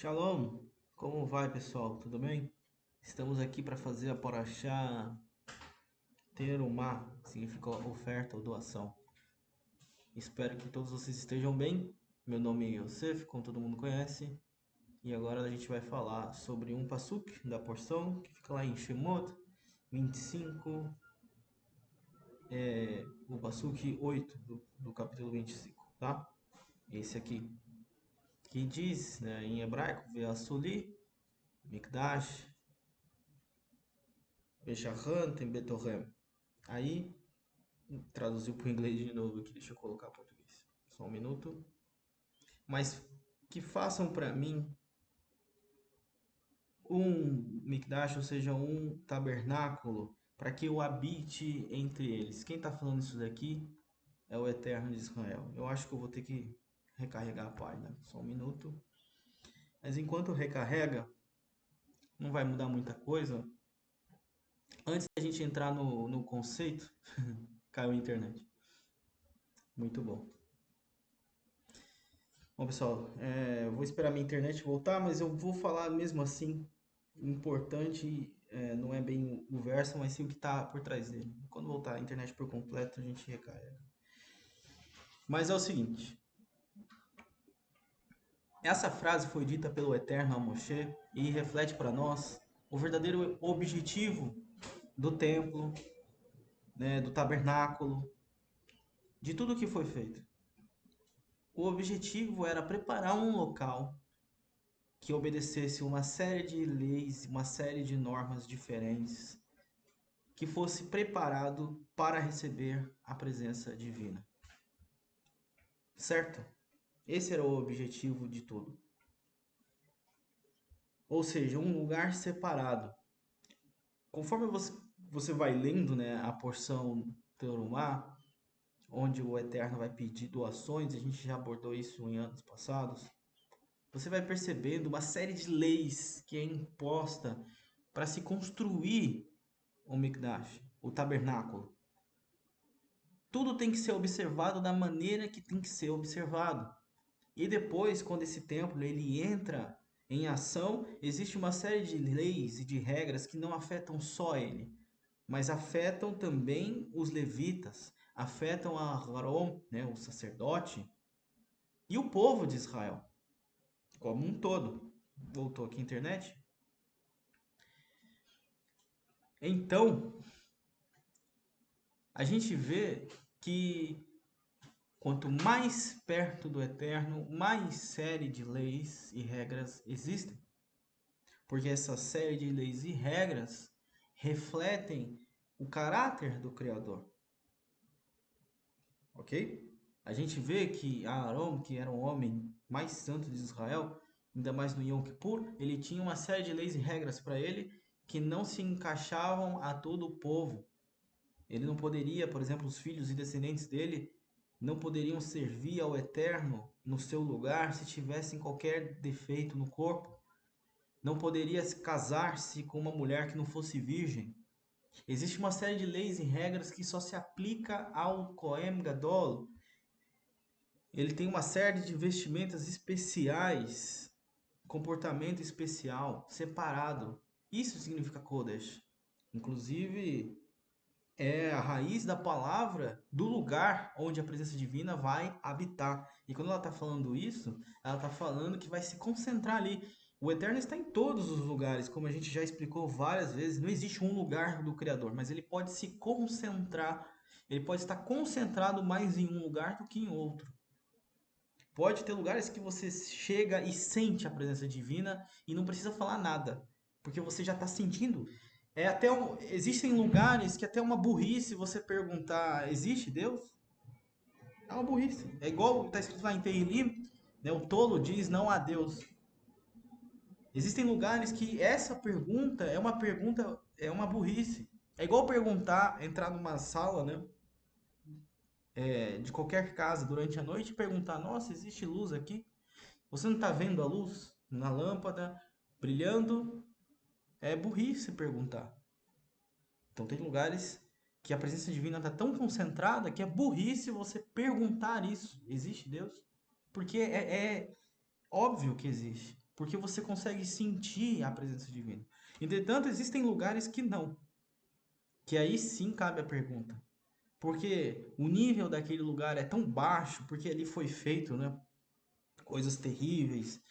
Shalom, como vai pessoal? Tudo bem? Estamos aqui para fazer a Parashá Terumá, que significa oferta ou doação. Espero que todos vocês estejam bem. Meu nome é Yosef, como todo mundo conhece. E agora a gente vai falar sobre um pasuk da porção que fica lá em Shemot 25, o pasuk 8 do capítulo 25, tá? Esse aqui, que diz, né, em hebraico, Ve'asuli, Mikdash, Bechachan, Betorem. Aí, traduziu para o inglês de novo aqui, deixa eu colocar português. Só um minuto. Mas que façam para mim um mikdash, ou seja, um tabernáculo, para que eu habite entre eles. Quem está falando isso daqui é o Eterno de Israel. Eu acho que eu vou ter que recarregar a página. Só um minuto. Mas enquanto recarrega, não vai mudar muita coisa. Antes da gente entrar no conceito, caiu a internet. Muito bom. Bom, pessoal, eu vou esperar minha internet voltar, mas eu vou falar mesmo assim. O importante não é bem o verso, mas sim o que está por trás dele. Quando voltar a internet por completo, a gente recarrega. Mas é o seguinte: essa frase foi dita pelo Eterno a Moshe e reflete para nós o verdadeiro objetivo do templo, né, do tabernáculo, de tudo que foi feito. O objetivo era preparar um local que obedecesse uma série de leis, uma série de normas diferentes, que fosse preparado para receber a presença divina. Certo? Esse era o objetivo de tudo. Ou seja, um lugar separado. Conforme você vai lendo, né, a porção Terumá, onde o Eterno vai pedir doações, a gente já abordou isso em anos passados, você vai percebendo uma série de leis que é imposta para se construir o Mikdash, o tabernáculo. Tudo tem que ser observado da maneira que tem que ser observado. E depois, quando esse templo ele entra em ação, existe uma série de leis e de regras que não afetam só ele, mas afetam também os levitas, afetam a Aaron, né, o sacerdote, e o povo de Israel, como um todo. Voltou aqui a internet? Então, a gente vê que quanto mais perto do Eterno, mais série de leis e regras existem. Porque essa série de leis e regras refletem o caráter do Criador, ok? A gente vê que Aaron, que era o homem mais santo de Israel, ainda mais no Yom Kippur, ele tinha uma série de leis e regras para ele que não se encaixavam a todo o povo. Ele não poderia, por exemplo, os filhos e descendentes dele não poderiam servir ao Eterno no seu lugar se tivessem qualquer defeito no corpo. Não poderia casar-se com uma mulher que não fosse virgem. Existe uma série de leis e regras que só se aplica ao Kohen Gadol. Ele tem uma série de vestimentas especiais, comportamento especial, separado. Isso significa Kodesh. Inclusive, é a raiz da palavra do lugar onde a presença divina vai habitar. E quando ela está falando isso, ela está falando que vai se concentrar ali. O Eterno está em todos os lugares, como a gente já explicou várias vezes. Não existe um lugar do Criador, mas ele pode se concentrar. Ele pode estar concentrado mais em um lugar do que em outro. Pode ter lugares que você chega e sente a presença divina e não precisa falar nada, porque você já está sentindo. Existem lugares que até uma burrice você perguntar, existe Deus? É uma burrice. É igual está escrito lá em Tehillim, né? O tolo diz não há Deus. Existem lugares que essa pergunta, é uma burrice. É igual perguntar, entrar numa sala, né? De qualquer casa durante a noite e perguntar, nossa, existe luz aqui? Você não está vendo a luz na lâmpada brilhando? É burrice perguntar. Então tem lugares que a presença divina está tão concentrada que é burrice você perguntar isso. Existe Deus? Porque é óbvio que existe. porque você consegue sentir a presença divina. Entretanto, existem lugares que não, que aí sim cabe a pergunta. Porque o nível daquele lugar é tão baixo, porque ali foi feito, né, coisas terríveis.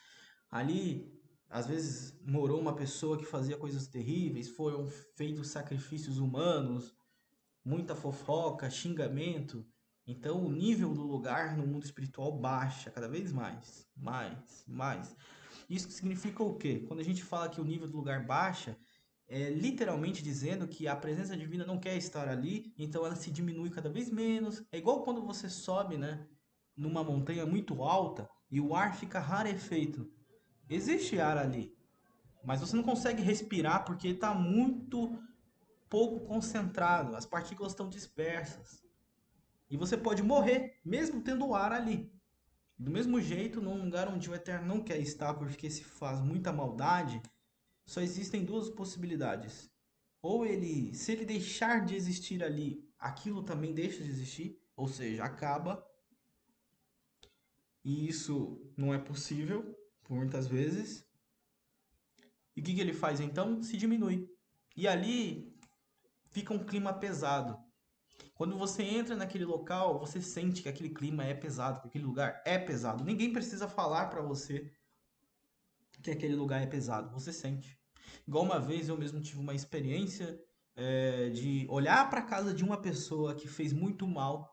Ali, às vezes, morou uma pessoa que fazia coisas terríveis, foram feitos sacrifícios humanos, muita fofoca, xingamento. Então, o nível do lugar no mundo espiritual baixa cada vez mais, mais, mais. Isso significa o quê? Quando a gente fala que o nível do lugar baixa, é literalmente dizendo que a presença divina não quer estar ali, então ela se diminui cada vez menos. É igual quando você sobe, né, numa montanha muito alta e o ar fica rarefeito. Existe ar ali, mas você não consegue respirar porque está muito pouco concentrado, as partículas estão dispersas. E você pode morrer, mesmo tendo ar ali. Do mesmo jeito, num lugar onde o Eterno não quer estar porque se faz muita maldade, só existem duas possibilidades. Ou ele, se ele deixar de existir ali, aquilo também deixa de existir, ou seja, acaba. E isso não é possível, por muitas vezes. E o que ele faz então? Se diminui. E ali fica um clima pesado. Quando você entra naquele local, você sente que aquele clima é pesado, que aquele lugar é pesado. Ninguém precisa falar para você que aquele lugar é pesado, você sente. Igual uma vez eu mesmo tive uma experiência de olhar para a casa de uma pessoa que fez muito mal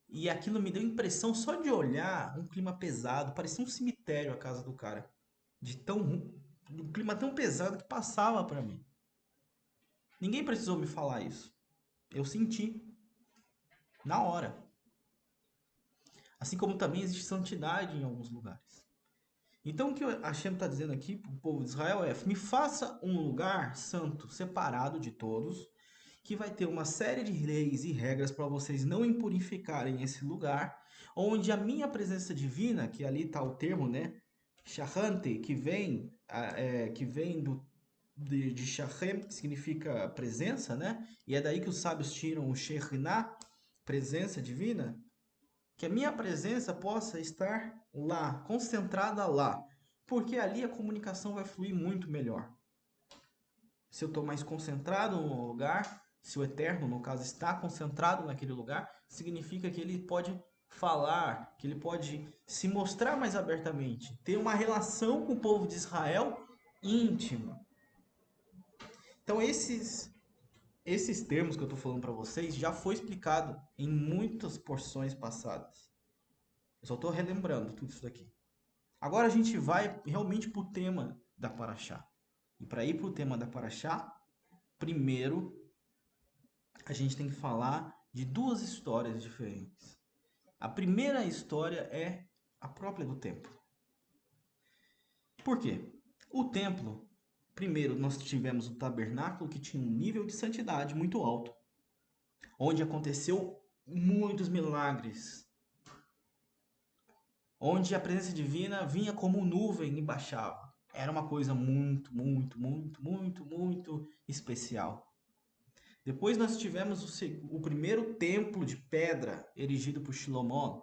e aquilo me deu impressão só de olhar, um clima pesado, parecia um cemitério a casa do cara, de tão um clima tão pesado que passava para mim. Ninguém precisou me falar isso. Eu senti na hora. Assim como também existe santidade em alguns lugares. Então o que a Hashem está dizendo aqui para o povo de Israel é: me faça um lugar santo, separado de todos, que vai ter uma série de leis e regras para vocês não impurificarem esse lugar, onde a minha presença divina, que ali está o termo, né, Shahante, que vem de Shahem, que significa presença, né, e é daí que os sábios tiram o Shekhinah, presença divina, que a minha presença possa estar lá, concentrada lá, porque ali a comunicação vai fluir muito melhor. Se eu estou mais concentrado no lugar, se o Eterno, no caso, está concentrado naquele lugar, significa que ele pode falar, que ele pode se mostrar mais abertamente, ter uma relação com o povo de Israel íntima. Então esses termos que eu estou falando para vocês já foi explicado em muitas porções passadas. Eu só estou relembrando tudo isso daqui. Agora a gente vai realmente para o tema da Paraxá. E para ir para o tema da Paraxá, primeiro a gente tem que falar de duas histórias diferentes. A primeira história é a própria do templo. Por quê? O templo, primeiro nós tivemos o tabernáculo que tinha um nível de santidade muito alto, onde aconteceu muitos milagres, onde a presença divina vinha como nuvem e baixava. Era uma coisa muito, muito, muito, muito, muito especial. Depois nós tivemos o primeiro templo de pedra erigido por Shlomo.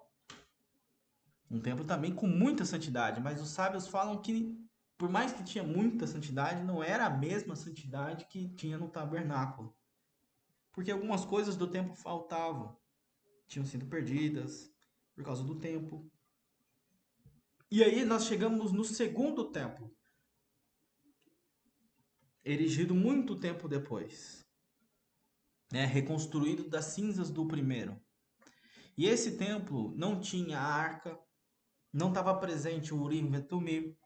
Um templo também com muita santidade, mas os sábios falam que, por mais que tinha muita santidade, não era a mesma santidade que tinha no tabernáculo. Porque algumas coisas do templo faltavam, tinham sido perdidas por causa do tempo. E aí nós chegamos no segundo templo, erigido muito tempo depois, né, reconstruído das cinzas do primeiro. E esse templo não tinha a arca, não estava presente o Urim e Tumim,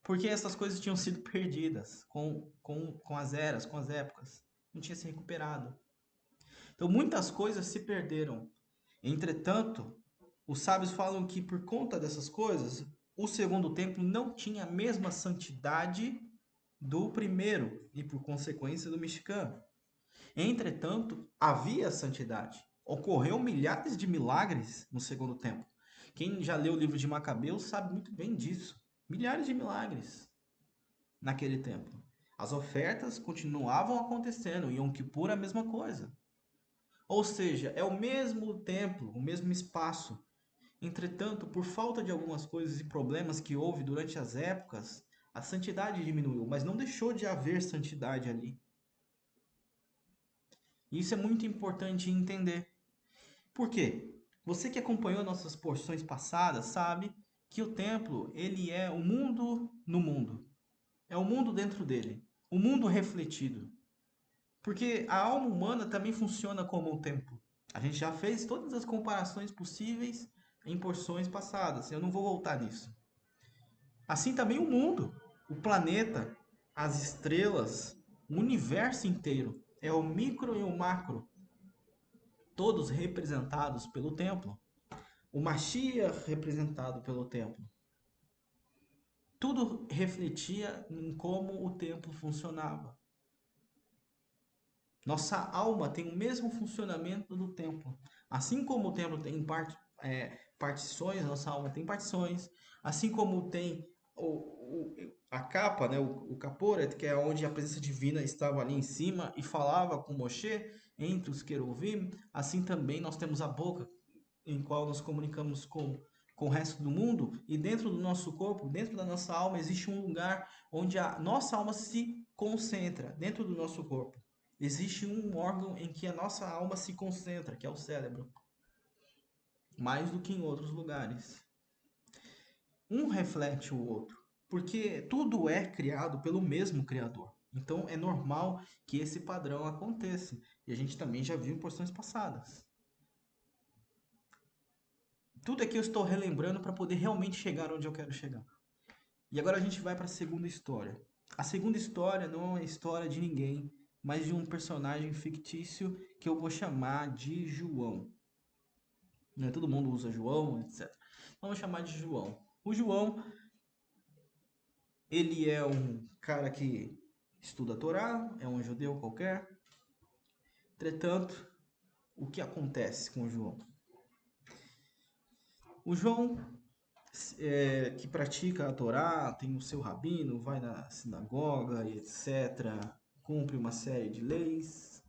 porque essas coisas tinham sido perdidas com as eras, com as épocas. Não tinha se recuperado. Então muitas coisas se perderam. Entretanto, os sábios falam que por conta dessas coisas, o segundo templo não tinha a mesma santidade do primeiro e por consequência do Mishkan. Entretanto, havia santidade. Ocorreu milhares de milagres no segundo templo. Quem já leu o livro de Macabeus sabe muito bem disso. Milhares de milagres naquele templo. As ofertas continuavam acontecendo, e Yom Kippur a mesma coisa. Ou seja, é o mesmo templo, o mesmo espaço. Entretanto, por falta de algumas coisas e problemas que houve durante as épocas, A santidade diminuiu, mas não deixou de haver santidade ali. Isso é muito importante entender. Por quê? Você que acompanhou nossas porções passadas sabe que o templo, ele é o mundo no mundo. É o mundo dentro dele. O mundo refletido. Porque a alma humana também funciona como um templo. A gente já fez todas as comparações possíveis em porções passadas. Eu não vou voltar nisso. Assim também o mundo, o planeta, as estrelas, o universo inteiro. É o micro e o macro, todos representados pelo templo. O Mashiach representado pelo templo. Tudo refletia em como o templo funcionava. Nossa alma tem o mesmo funcionamento do templo. Assim como o templo tem partições, nossa alma tem partições. Assim como tem a capa, né, o caporet, que é onde a presença divina estava ali em cima e falava com Moshe entre os querubim, assim também nós temos a boca em qual nos comunicamos com o resto do mundo, e dentro do nosso corpo, dentro da nossa alma, existe um lugar onde a nossa alma se concentra, dentro do nosso corpo. Existe um órgão em que a nossa alma se concentra, que é o cérebro, mais do que em outros lugares. Um reflete o outro, porque tudo é criado pelo mesmo Criador. Então é normal que esse padrão aconteça. E a gente também já viu em porções passadas. Tudo aqui eu estou relembrando para poder realmente chegar onde eu quero chegar. E agora a gente vai para a segunda história. A segunda história não é a história de ninguém, mas de um personagem fictício que eu vou chamar de João. Né? Todo mundo usa João, etc. Então, vou chamar de João. O João, ele é um cara que estuda a Torá, é um judeu qualquer. Entretanto, o que acontece com o João? O João, que pratica a Torá, tem o seu rabino, vai na sinagoga e etc., cumpre uma série de leis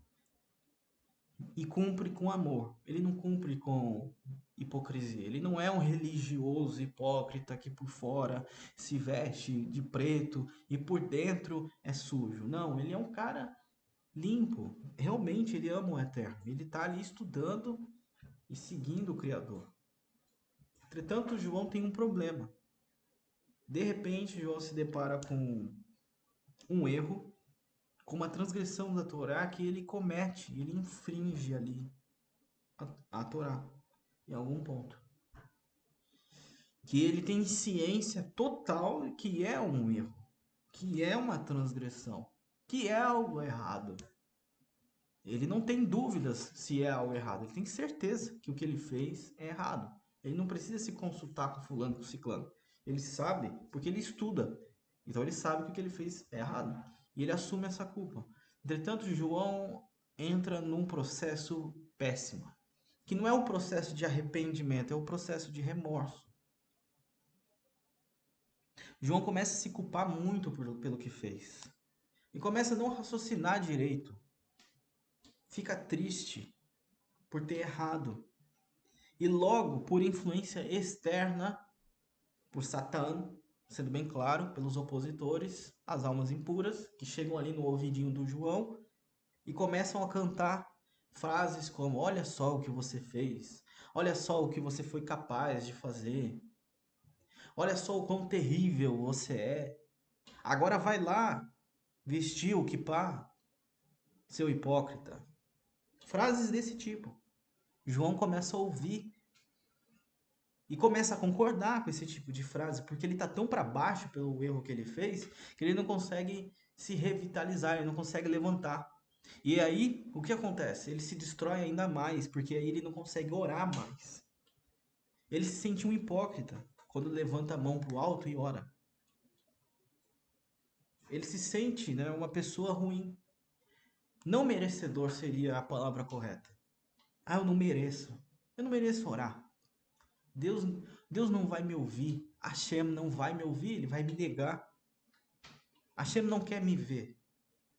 e cumpre com amor. Ele não cumpre com hipocrisia. Ele não é um religioso hipócrita que por fora se veste de preto e por dentro é sujo. Não, ele é um cara limpo. Realmente ele ama o Eterno. Ele está ali estudando e seguindo o Criador. Entretanto, João tem um problema. De repente, João se depara com um erro, com uma transgressão da Torá que ele comete, ele infringe ali a Torá em algum ponto. Que ele tem ciência total que é um erro, que é uma transgressão, que é algo errado. Ele não tem dúvidas se é algo errado, ele tem certeza que o que ele fez é errado. Ele não precisa se consultar com fulano, com ciclano. Ele sabe, porque ele estuda. Então ele sabe que o que ele fez é errado. E ele assume essa culpa. Entretanto, João entra num processo péssimo. Que não é o processo de arrependimento, é o processo de remorso. João começa a se culpar muito pelo que fez. E começa a não raciocinar direito. Fica triste por ter errado. E logo, por influência externa, por Satã, sendo bem claro, pelos opositores, as almas impuras, que chegam ali no ouvidinho do João e começam a cantar frases como: olha só o que você fez, olha só o que você foi capaz de fazer, olha só o quão terrível você é. Agora vai lá vestir o kippá, seu hipócrita. Frases desse tipo. João começa a ouvir e começa a concordar com esse tipo de frase, porque ele está tão para baixo pelo erro que ele fez, que ele não consegue se revitalizar, ele não consegue levantar. E aí, o que acontece? Ele se destrói ainda mais, porque aí ele não consegue orar mais. Ele se sente um hipócrita quando levanta a mão para o alto e ora. Ele se sente, né, uma pessoa ruim. Não merecedor seria a palavra correta. Ah, eu não mereço. Eu não mereço orar. Deus, Deus não vai me ouvir. Hashem não vai me ouvir, ele vai me negar. Hashem não quer me ver.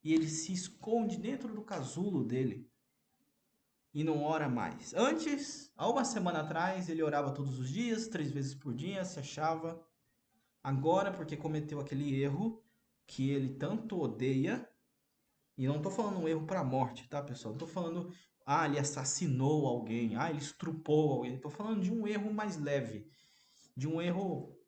E ele se esconde dentro do casulo dele e não ora mais. Antes, há uma semana atrás, ele orava todos os dias, 3 vezes por dia, se achava Agora, porque cometeu aquele erro que ele tanto odeia, e não tô falando um erro para morte, tá, pessoal? Não tô falando, ele assassinou alguém, ele estrupou alguém. Tô falando de um erro mais leve, de um erro,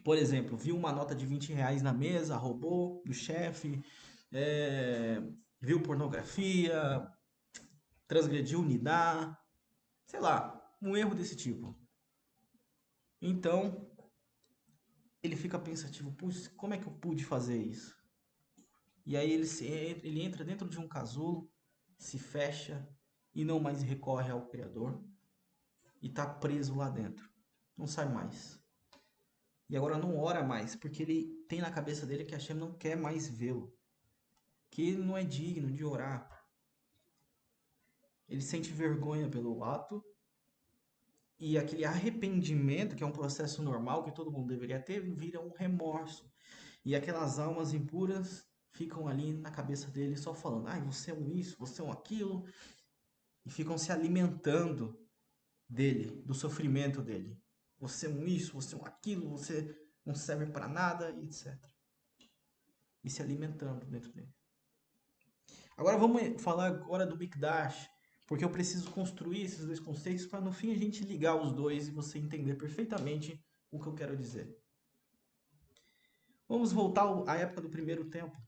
por exemplo, viu uma nota de R$ 20 na mesa, roubou do chefe, é, viu pornografia, transgrediu unidade, sei lá, um erro desse tipo. Então, ele fica pensativo, putz, como é que eu pude fazer isso? E aí ele entra dentro de um casulo, se fecha e não mais recorre ao Criador e tá preso lá dentro. Não sai mais. E agora não ora mais, porque ele tem na cabeça dele que Hashem não quer mais vê-lo, que ele não é digno de orar. Ele sente vergonha pelo ato e aquele arrependimento, que é um processo normal que todo mundo deveria ter, vira um remorso. E aquelas almas impuras ficam ali na cabeça dele só falando: ai, você é um isso, você é um aquilo, e ficam se alimentando dele, do sofrimento dele. Você é um isso, você é um aquilo, você não serve para nada, e etc. E se alimentando dentro dele. Agora vamos falar agora do Mikdash, porque eu preciso construir esses dois conceitos para no fim a gente ligar os dois e você entender perfeitamente o que eu quero dizer. Vamos voltar à época do primeiro templo.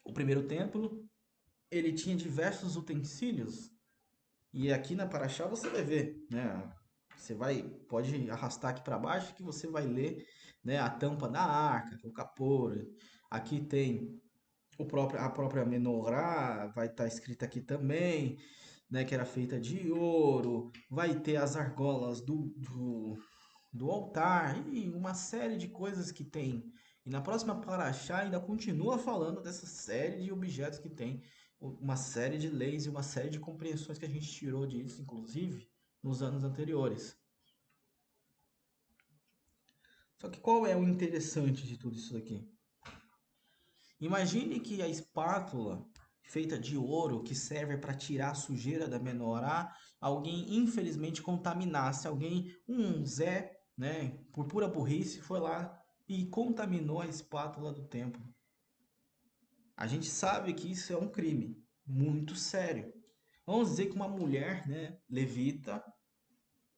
O primeiro templo, ele tinha diversos utensílios. E aqui na Paraxá você vai ver, né? Pode arrastar aqui para baixo que você vai ler, né, a tampa da arca, o capor. Aqui tem a própria menorá, vai estar escrita aqui também, né, que era feita de ouro. Vai ter as argolas do altar e uma série de coisas que tem. E na próxima Paraxá ainda continua falando dessa série de objetos que tem, uma série de leis e uma série de compreensões que a gente tirou disso, inclusive, nos anos anteriores. Só que qual é o interessante de tudo isso aqui? Imagine que a espátula feita de ouro que serve para tirar a sujeira da menorá, alguém infelizmente contaminasse, um Zé, né, por pura burrice, foi lá e contaminou a espátula do templo. A gente sabe que isso é um crime muito sério. Vamos dizer que uma mulher, né, levita,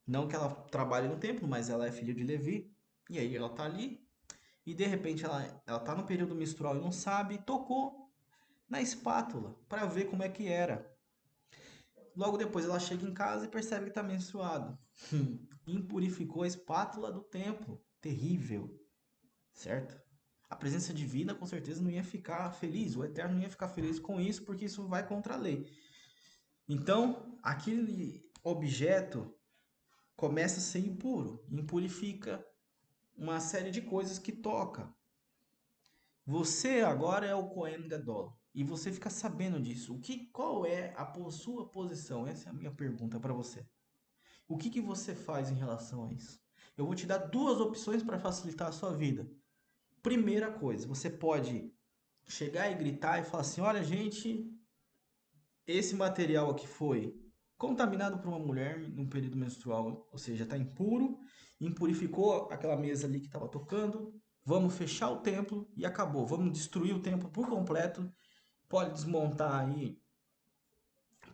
não que ela trabalhe no templo, mas ela é filha de Levi, e aí ela tá ali, e de repente ela tá no período menstrual e não sabe, tocou na espátula para ver como é que era. Logo depois ela chega em casa e percebe que está menstruado. Impurificou a espátula do templo. Terrível, certo? A presença divina com certeza não ia ficar feliz, o Eterno não ia ficar feliz com isso, porque isso vai contra a lei. Então, aquele objeto começa a ser impuro, impurifica uma série de coisas que toca. Você agora é o Cohen Gadol e você fica sabendo disso. Qual é a sua posição? Essa é a minha pergunta para você. O que você faz em relação a isso? Eu vou te dar duas opções para facilitar a sua vida. Primeira coisa, você pode chegar e gritar e falar assim: olha, gente, esse material aqui foi contaminado por uma mulher no período menstrual, ou seja, está impuro, impurificou aquela mesa ali que estava tocando. Vamos fechar o templo e acabou. Vamos destruir o templo por completo. Pode desmontar aí,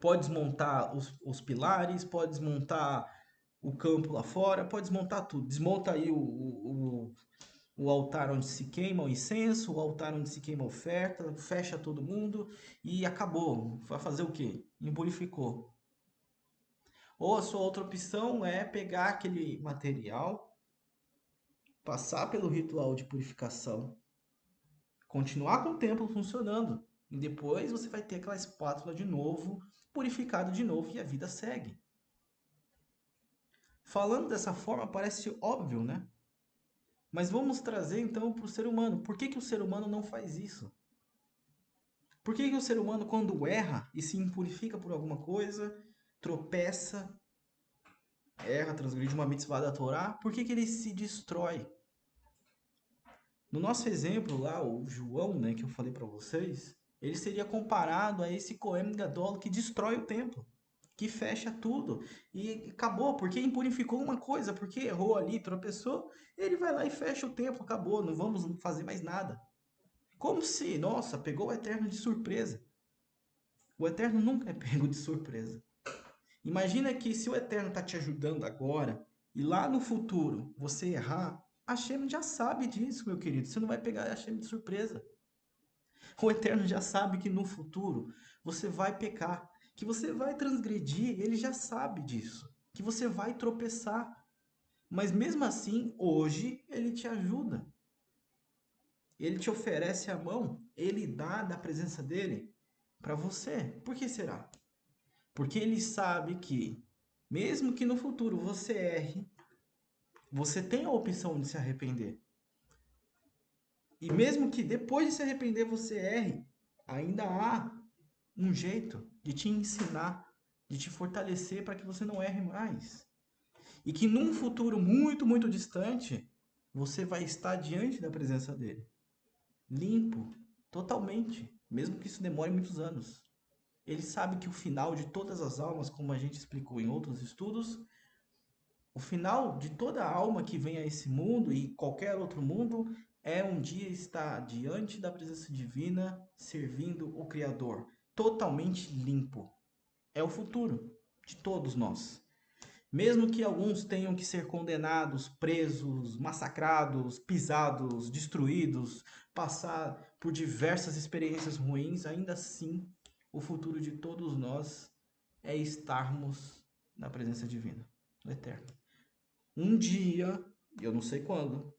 pode desmontar os pilares, pode desmontar o campo lá fora, pode desmontar tudo. Desmonta aí o altar onde se queima o incenso, o altar onde se queima a oferta, fecha todo mundo e acabou. Vai fazer o quê? Impurificou. Ou a sua outra opção é pegar aquele material, passar pelo ritual de purificação, continuar com o templo funcionando. E depois você vai ter aquela espátula de novo, purificada de novo e a vida segue. Falando dessa forma parece óbvio, né? Mas vamos trazer então para o ser humano. Por que o ser humano não faz isso? Por que o ser humano, quando erra e se impurifica por alguma coisa, tropeça, erra, transgride uma mitzvah da Torá, por que ele se destrói? No nosso exemplo lá, o João, né, que eu falei para vocês, ele seria comparado a esse Cohen Gadol que destrói o templo. que fecha tudo. E acabou, porque impurificou uma coisa, porque errou ali, tropeçou, ele vai lá e fecha o tempo, acabou, não vamos fazer mais nada. Como se, nossa, pegou o Eterno de surpresa. O Eterno nunca é pego de surpresa. Imagina que se o Eterno está te ajudando agora e lá no futuro você errar, a Hashem já sabe disso, meu querido. Você não vai pegar a Hashem de surpresa. O Eterno já sabe que no futuro você vai pecar, que você vai transgredir, ele já sabe disso, que você vai tropeçar. Mas mesmo assim, hoje ele te ajuda. Ele te oferece a mão, ele dá da presença dele para você. Por que será? Porque ele sabe que, mesmo que no futuro você erre, você tem a opção de se arrepender. E mesmo que depois de se arrepender você erre, ainda há um jeito de te ensinar, de te fortalecer para que você não erre mais. E que num futuro muito, muito distante, você vai estar diante da presença dele, limpo, totalmente, mesmo que isso demore muitos anos. Ele sabe que o final de todas as almas, como a gente explicou em outros estudos, o final de toda alma que vem a esse mundo e qualquer outro mundo é um dia estar diante da presença divina, servindo o Criador, totalmente limpo. É o futuro de todos nós. Mesmo que alguns tenham que ser condenados, presos, massacrados, pisados, destruídos, passar por diversas experiências ruins, ainda assim, o futuro de todos nós é estarmos na presença divina, no eterno. Um dia, eu não sei quando,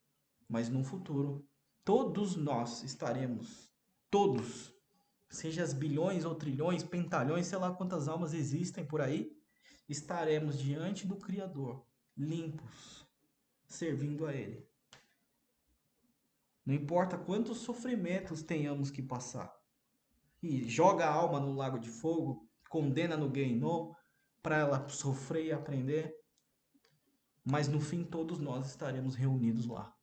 mas no futuro, todos nós estaremos, todos, seja as bilhões ou trilhões, pentalhões, sei lá quantas almas existem por aí, estaremos diante do Criador, limpos, servindo a Ele. Não importa quantos sofrimentos tenhamos que passar. E joga a alma no lago de fogo, condena no Gueinom, para ela sofrer e aprender. Mas no fim todos nós estaremos reunidos lá,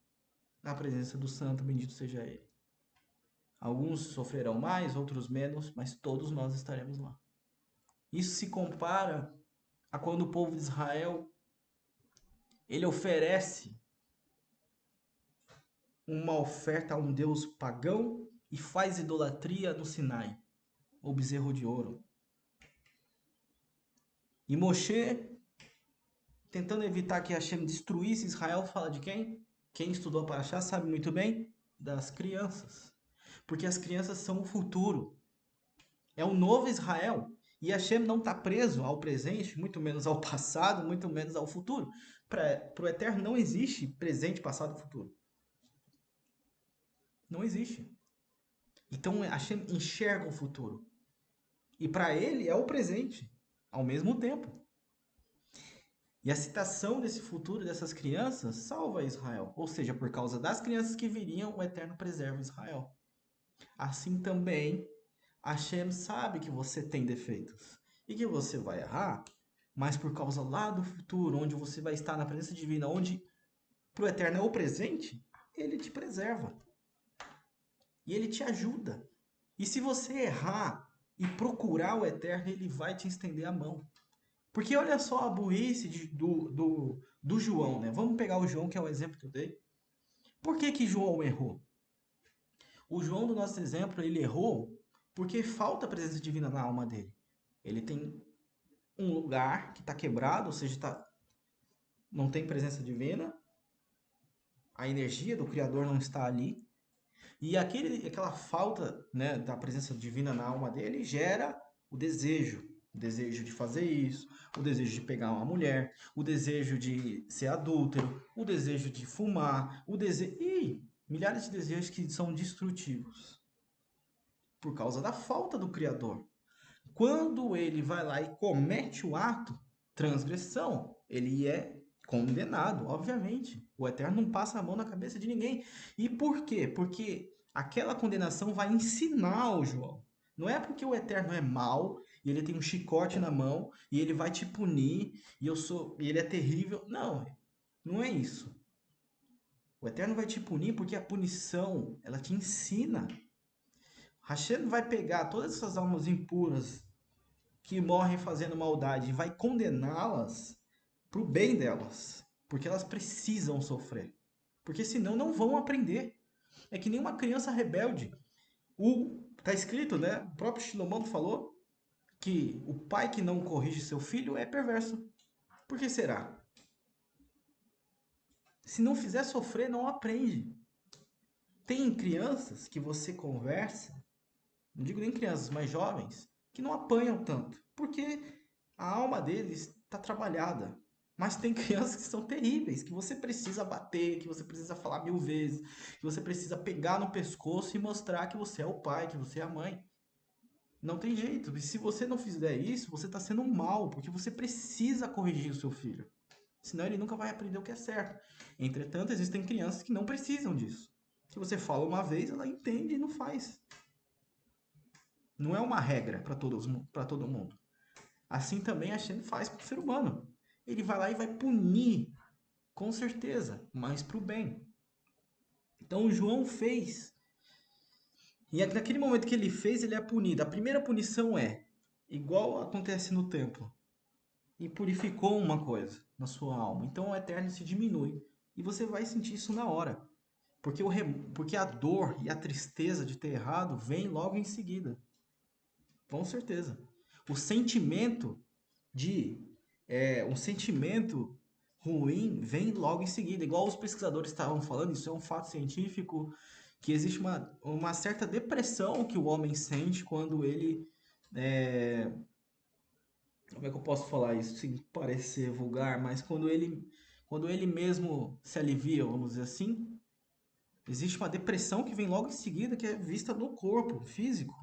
na presença do Santo, bendito seja Ele. Alguns sofrerão mais, outros menos, mas todos nós estaremos lá. Isso se compara a quando o povo de Israel ele oferece uma oferta a um deus pagão e faz idolatria no Sinai, o bezerro de ouro. E Moshe, tentando evitar que Hashem destruísse Israel, fala de quem? Quem estudou a Paraxá sabe muito bem, das crianças. Porque as crianças são o futuro. É um novo Israel. E Hashem não está preso ao presente, muito menos ao passado, muito menos ao futuro. Para o Eterno não existe presente, passado e futuro. Não existe. Então Hashem enxerga o futuro. E para ele é o presente, ao mesmo tempo. E a citação desse futuro dessas crianças salva Israel. Ou seja, por causa das crianças que viriam, o Eterno preserva Israel. Assim também, Hashem sabe que você tem defeitos e que você vai errar, mas por causa lá do futuro, onde você vai estar na presença divina, onde para o Eterno é o presente, ele te preserva. E ele te ajuda. E se você errar e procurar o Eterno, ele vai te estender a mão. Porque olha só a burrice do João, né? Vamos pegar o João, que é o exemplo que eu dei. Por que que João errou? O João, do nosso exemplo, ele errou porque falta a presença divina na alma dele. Ele tem um lugar que está quebrado, ou seja, não tem presença divina, a energia do Criador não está ali, e aquela falta, né, da presença divina na alma dele gera o desejo de fazer isso, o desejo de pegar uma mulher, o desejo de ser adúltero, o desejo de fumar, e milhares de desejos que são destrutivos por causa da falta do Criador. Quando ele vai lá e comete o ato, transgressão, ele é condenado, obviamente. O Eterno não passa a mão na cabeça de ninguém. E por quê? Porque aquela condenação vai ensinar o João. Não é porque o Eterno é mau e ele tem um chicote na mão e ele vai te punir e ele é terrível. Não, não é isso. O Eterno vai te punir porque a punição, ela te ensina. Hashem vai pegar todas essas almas impuras que morrem fazendo maldade e vai condená-las para o bem delas, porque elas precisam sofrer, porque senão não vão aprender. É que nem uma criança rebelde. Tá escrito, né? O próprio Shinomano falou que o pai que não corrige seu filho é perverso. Por que será? Se não fizer sofrer, não aprende. Tem crianças que você conversa, não digo nem crianças, mas jovens, que não apanham tanto, porque a alma deles está trabalhada. Mas tem crianças que são terríveis, que você precisa bater, que você precisa falar 1000 vezes, que você precisa pegar no pescoço e mostrar que você é o pai, que você é a mãe. Não tem jeito. E se você não fizer isso, você está sendo mal, porque você precisa corrigir o seu filho. Senão ele nunca vai aprender o que é certo. Entretanto, existem crianças que não precisam disso. Se você fala uma vez, ela entende e não faz. Não é uma regra para todo mundo. Assim também a Shem faz com o ser humano. Ele vai lá e vai punir, com certeza, mas para o bem. Então o João fez. E naquele momento que ele fez, ele é punido. A primeira punição é igual acontece no templo. E purificou uma coisa na sua alma. Então o eterno se diminui. E você vai sentir isso na hora. Porque a dor e a tristeza de ter errado vem logo em seguida. Com certeza. O sentimento de um sentimento ruim vem logo em seguida. Igual os pesquisadores estavam falando, isso é um fato científico, que existe uma certa depressão que o homem sente quando ele. é, Como é que eu posso falar isso sem parecer vulgar, mas quando ele mesmo se alivia, vamos dizer assim, existe uma depressão que vem logo em seguida, que é vista no corpo físico.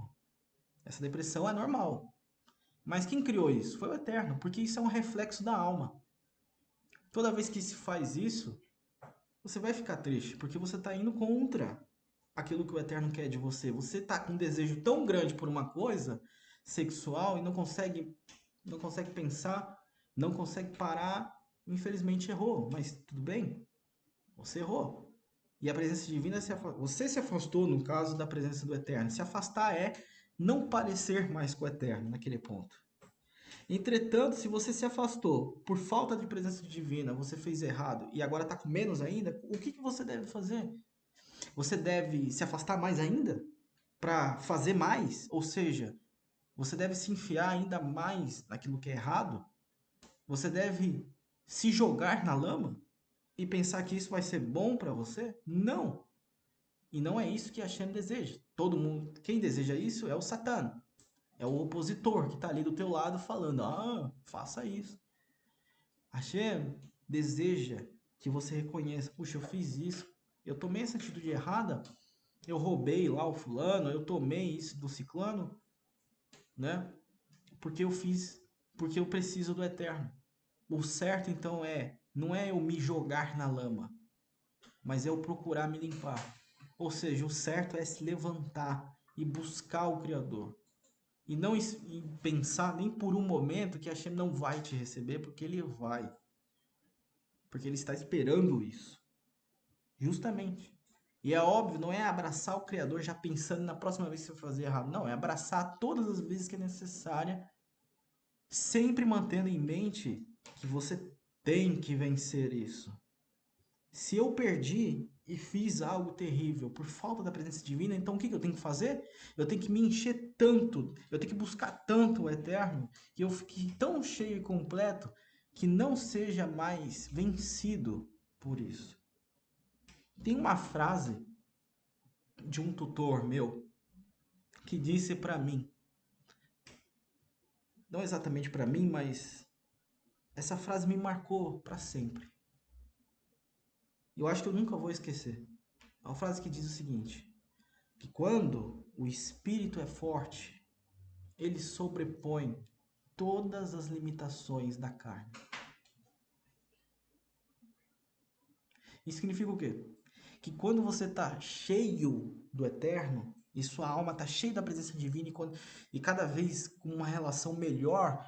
Essa depressão é normal. Mas quem criou isso? Foi o Eterno, porque isso é um reflexo da alma. Toda vez que se faz isso, você vai ficar triste, porque você está indo contra aquilo que o Eterno quer de você. Você está com um desejo tão grande por uma coisa sexual e não consegue pensar, não consegue parar. Infelizmente errou, mas tudo bem, você errou. E a presença divina, você se afastou no caso da presença do Eterno. Se afastar é não parecer mais com o Eterno naquele ponto. Entretanto, se você se afastou por falta de presença divina, você fez errado e agora está com menos ainda, o que você deve fazer? Você deve se afastar mais ainda para fazer mais? Ou seja, você deve se enfiar ainda mais naquilo que é errado? Você deve se jogar na lama e pensar que isso vai ser bom para você? Não. E não é isso que Hashem deseja. Todo mundo, quem deseja isso é o Satã. É o opositor que está ali do teu lado falando: "Ah, faça isso". Hashem deseja que você reconheça: "Puxa, eu fiz isso. Eu tomei essa atitude errada. Eu roubei lá o fulano, eu tomei isso do ciclano, né? Porque eu fiz, porque eu preciso do eterno". O certo então não é eu me jogar na lama, mas é eu procurar me limpar. Ou seja, o certo é se levantar e buscar o Criador. E não pensar nem por um momento que Hashem não vai te receber, porque ele vai. Porque ele está esperando isso. Justamente. E é óbvio, não é abraçar o Criador já pensando na próxima vez que você vai fazer errado. Não, é abraçar todas as vezes que é necessária, sempre mantendo em mente que você tem que vencer isso. Se eu perdi e fiz algo terrível por falta da presença divina, então o que eu tenho que fazer? Eu tenho que me encher tanto, eu tenho que buscar tanto o eterno, que eu fique tão cheio e completo que não seja mais vencido por isso. Tem uma frase de um tutor meu que disse para mim, não exatamente para mim, mas essa frase me marcou para sempre. Eu acho que eu nunca vou esquecer. É uma frase que diz o seguinte: que quando o espírito é forte, ele sobrepõe todas as limitações da carne. Isso significa o quê? Que quando você está cheio do eterno e sua alma está cheia da presença divina e cada vez com uma relação melhor,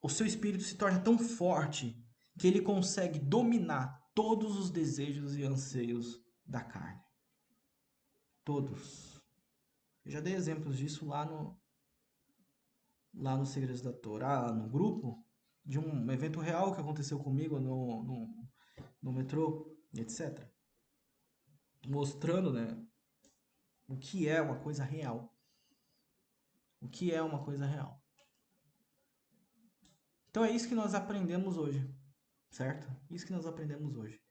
o seu espírito se torna tão forte que ele consegue dominar todos os desejos e anseios da carne. Todos. Eu já dei exemplos disso lá lá nos Segredos da Torá, lá no grupo, de um evento real que aconteceu comigo no metrô, etc. Mostrando, né, o que é uma coisa real. O que é uma coisa real. Então é isso que nós aprendemos hoje, certo? Isso que nós aprendemos hoje.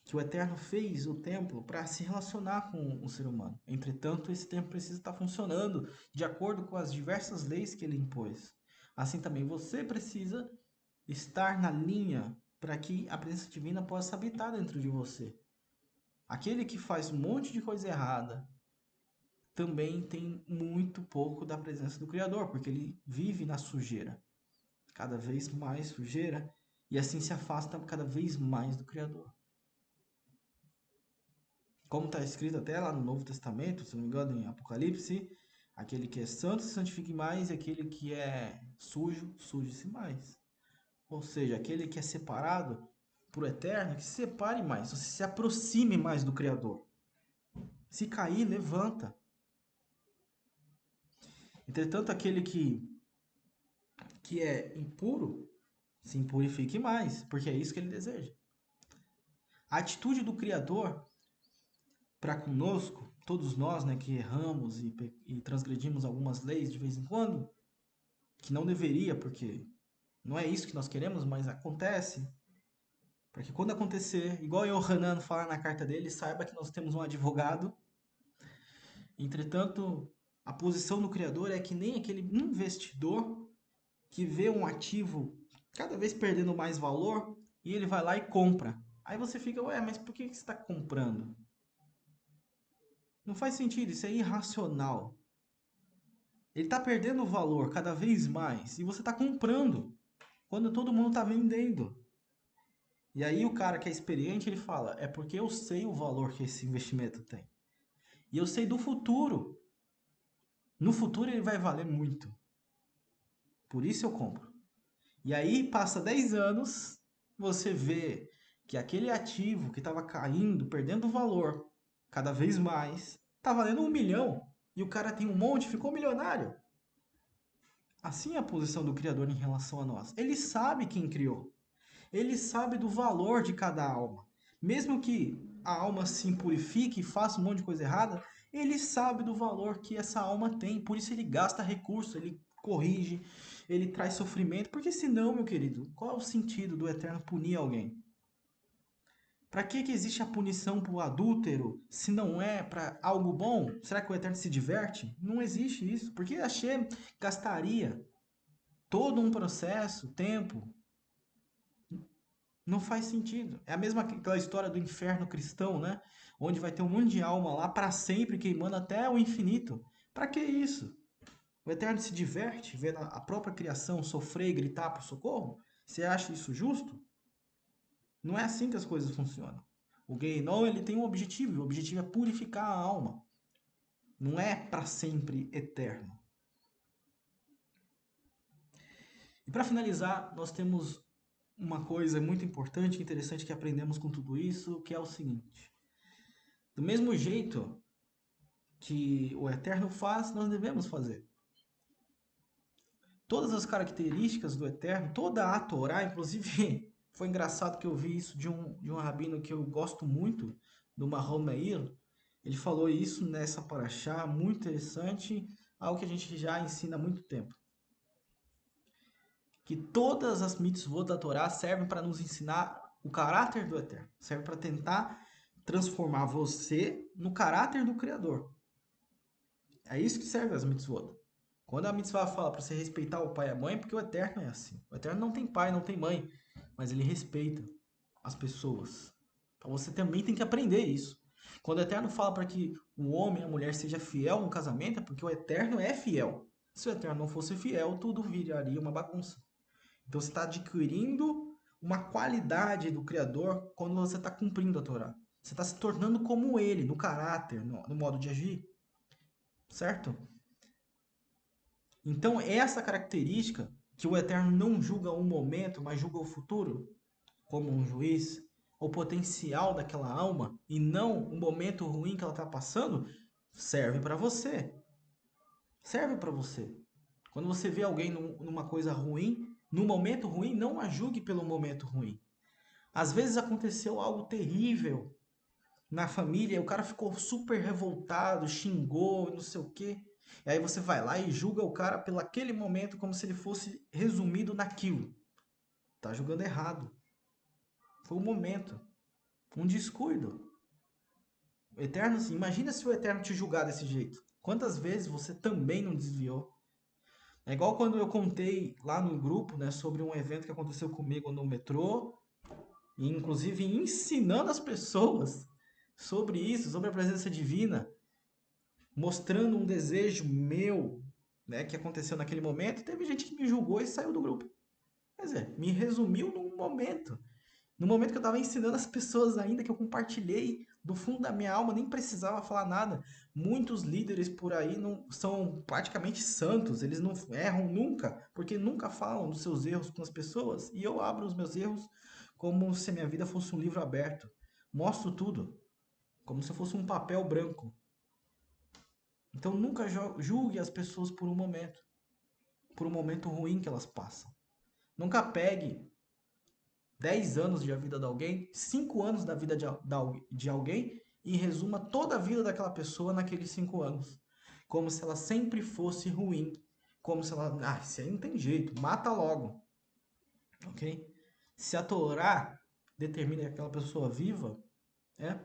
Que o Eterno fez o templo para se relacionar com o ser humano. Entretanto, esse templo precisa estar funcionando de acordo com as diversas leis que ele impôs. Assim também você precisa estar na linha para que a presença divina possa habitar dentro de você. Aquele que faz um monte de coisa errada também tem muito pouco da presença do Criador, porque ele vive na sujeira. Cada vez mais sujeira, e assim se afasta cada vez mais do Criador. Como está escrito até lá no Novo Testamento, se não me engano, em Apocalipse, aquele que é santo se santifique mais, e aquele que é sujo, suje-se mais. Ou seja, aquele que é separado para o eterno, que se separe mais, você se aproxime mais do Criador. Se cair, levanta. Entretanto, aquele que é impuro, se impurifique mais, porque é isso que ele deseja. A atitude do Criador para conosco, todos nós, né, que erramos e transgredimos algumas leis de vez em quando, que não deveria, porque não é isso que nós queremos, mas acontece. Para que quando acontecer, igual o Hanan fala na carta dele, saiba que nós temos um advogado. Entretanto, a posição do Criador é que nem aquele investidor que vê um ativo cada vez perdendo mais valor e ele vai lá e compra. Aí você fica, ué, mas por que você está comprando? Não faz sentido, isso é irracional. Ele está perdendo valor cada vez mais e você está comprando quando todo mundo está vendendo. E aí o cara que é experiente, ele fala, é porque eu sei o valor que esse investimento tem. E eu sei do futuro. No futuro ele vai valer muito. Por isso eu compro. E aí passa 10 anos, você vê que aquele ativo que estava caindo, perdendo valor cada vez mais, está valendo 1 milhão. E o cara tem um monte, ficou milionário. Assim é a posição do Criador em relação a nós. Ele sabe quem criou. Ele sabe do valor de cada alma. Mesmo que a alma se impurifique e faça um monte de coisa errada, ele sabe do valor que essa alma tem. Por isso ele gasta recurso, ele corrige, ele traz sofrimento. Porque senão, meu querido, qual é o sentido do Eterno punir alguém? Para que existe a punição para o adúltero se não é para algo bom? Será que o Eterno se diverte? Não existe isso. Porque Hashem gastaria todo um processo, tempo. Não faz sentido. É a mesma aquela história do inferno cristão, né? Onde vai ter um monte de alma lá para sempre queimando até o infinito. Para que isso? O Eterno se diverte vendo a própria criação sofrer e gritar por socorro? Você acha isso justo? Não é assim que as coisas funcionam. O Geinom, ele tem um objetivo, e o objetivo é purificar a alma. Não é para sempre eterno. E para finalizar, nós temos uma coisa muito importante e interessante que aprendemos com tudo isso, que é o seguinte. Do mesmo jeito que o Eterno faz, nós devemos fazer. Todas as características do Eterno, toda a Torá, inclusive, foi engraçado que eu vi isso de um rabino que eu gosto muito, do Mahon Meir. Ele falou isso nessa paraxá, muito interessante, algo que a gente já ensina há muito tempo. Que todas as mitzvot da Torá servem para nos ensinar o caráter do Eterno, serve para tentar transformar você no caráter do Criador. É isso que serve as mitzvot. Quando a mitzvah fala para você respeitar o pai e a mãe, porque o Eterno é assim. O Eterno não tem pai, não tem mãe, mas ele respeita as pessoas. Então você também tem que aprender isso. Quando o Eterno fala para que o homem e a mulher seja fiel no casamento, é porque o Eterno é fiel. Se o Eterno não fosse fiel, tudo viraria uma bagunça. Então você está adquirindo uma qualidade do Criador quando você está cumprindo a Torá. Você está se tornando como ele, no caráter, no modo de agir. Certo? Então, essa característica que o Eterno não julga um momento, mas julga o futuro, como um juiz, o potencial daquela alma e não o momento ruim que ela está passando, serve para você. Serve para você. Quando você vê alguém numa coisa ruim, no momento ruim, não a julgue pelo momento ruim. Às vezes aconteceu algo terrível na família, e o cara ficou super revoltado, xingou, não sei o quê. E aí você vai lá e julga o cara pelo aquele momento como se ele fosse resumido naquilo. Tá julgando errado. Foi um momento, um descuido. O Eterno, assim, imagina se o Eterno te julgar desse jeito. Quantas vezes você também não desviou? É igual quando eu contei lá no grupo, né, sobre um evento que aconteceu comigo no metrô, e inclusive ensinando as pessoas sobre isso, sobre a presença divina, mostrando um desejo meu, né, que aconteceu naquele momento. Teve gente que me julgou e saiu do grupo. Quer dizer, me resumiu num momento. No momento que eu estava ensinando as pessoas ainda, que eu compartilhei do fundo da minha alma, nem precisava falar nada. Muitos líderes por aí não são praticamente santos, eles não erram nunca, porque nunca falam dos seus erros com as pessoas. E eu abro os meus erros como se a minha vida fosse um livro aberto. Mostro tudo, como se fosse um papel branco. Então nunca julgue as pessoas por um momento ruim que elas passam. Nunca pegue 10 anos de vida de alguém, 5 anos da vida de alguém e resuma toda a vida daquela pessoa naqueles 5 anos. Como se ela sempre fosse ruim. Como se ela. Ah, isso aí não tem jeito, mata logo. Ok? Se a Torá determina que aquela pessoa viva, é,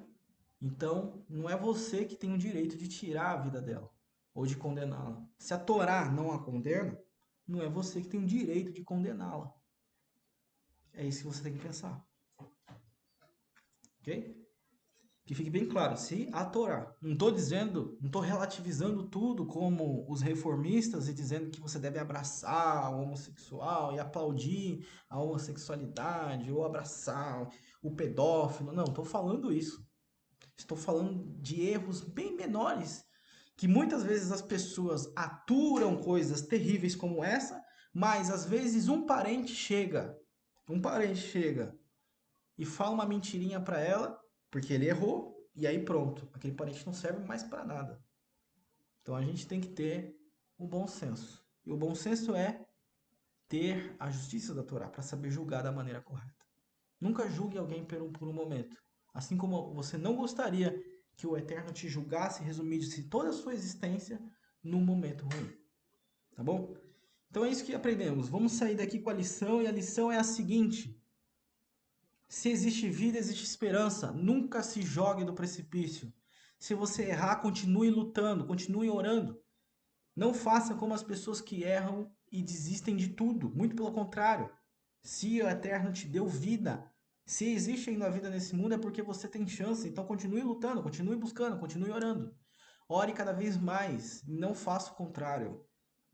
então não é você que tem o direito de tirar a vida dela ou de condená-la. Se a Torá não a condena, não é você que tem o direito de condená-la. É isso que você tem que pensar. Ok? Que fique bem claro, se a Torá, não estou dizendo, não estou relativizando tudo como os reformistas e dizendo que você deve abraçar o homossexual e aplaudir a homossexualidade ou abraçar o pedófilo. Não, estou falando isso. Estou falando de erros bem menores que muitas vezes as pessoas aturam coisas terríveis como essa, mas às vezes um parente chega e fala uma mentirinha para ela, porque ele errou, e aí pronto, aquele parente não serve mais para nada. Então a gente tem que ter o bom senso. E o bom senso é ter a justiça da Torá para saber julgar da maneira correta. Nunca julgue alguém por um momento. Assim como você não gostaria que o Eterno te julgasse e resumisse toda a sua existência num momento ruim. Tá bom? Então é isso que aprendemos. Vamos sair daqui com a lição, e a lição é a seguinte: se existe vida, existe esperança. Nunca se jogue do precipício. Se você errar, continue lutando, continue orando. Não faça como as pessoas que erram e desistem de tudo. Muito pelo contrário. Se o Eterno te deu vida, se existe ainda vida nesse mundo, é porque você tem chance. Então continue lutando, continue buscando, continue orando. Ore cada vez mais. Não faça o contrário.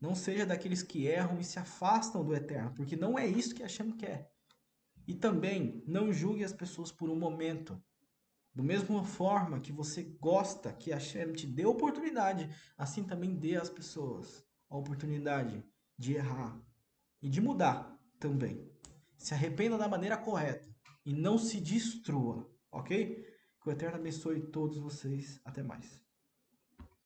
Não seja daqueles que erram e se afastam do Eterno, porque não é isso que Hashem quer. E também, não julgue as pessoas por um momento. Da mesma forma que você gosta que a Hashem te dê oportunidade, assim também dê às pessoas a oportunidade de errar e de mudar também. Se arrependa da maneira correta e não se destrua, ok? Que o Eterno abençoe todos vocês. Até mais.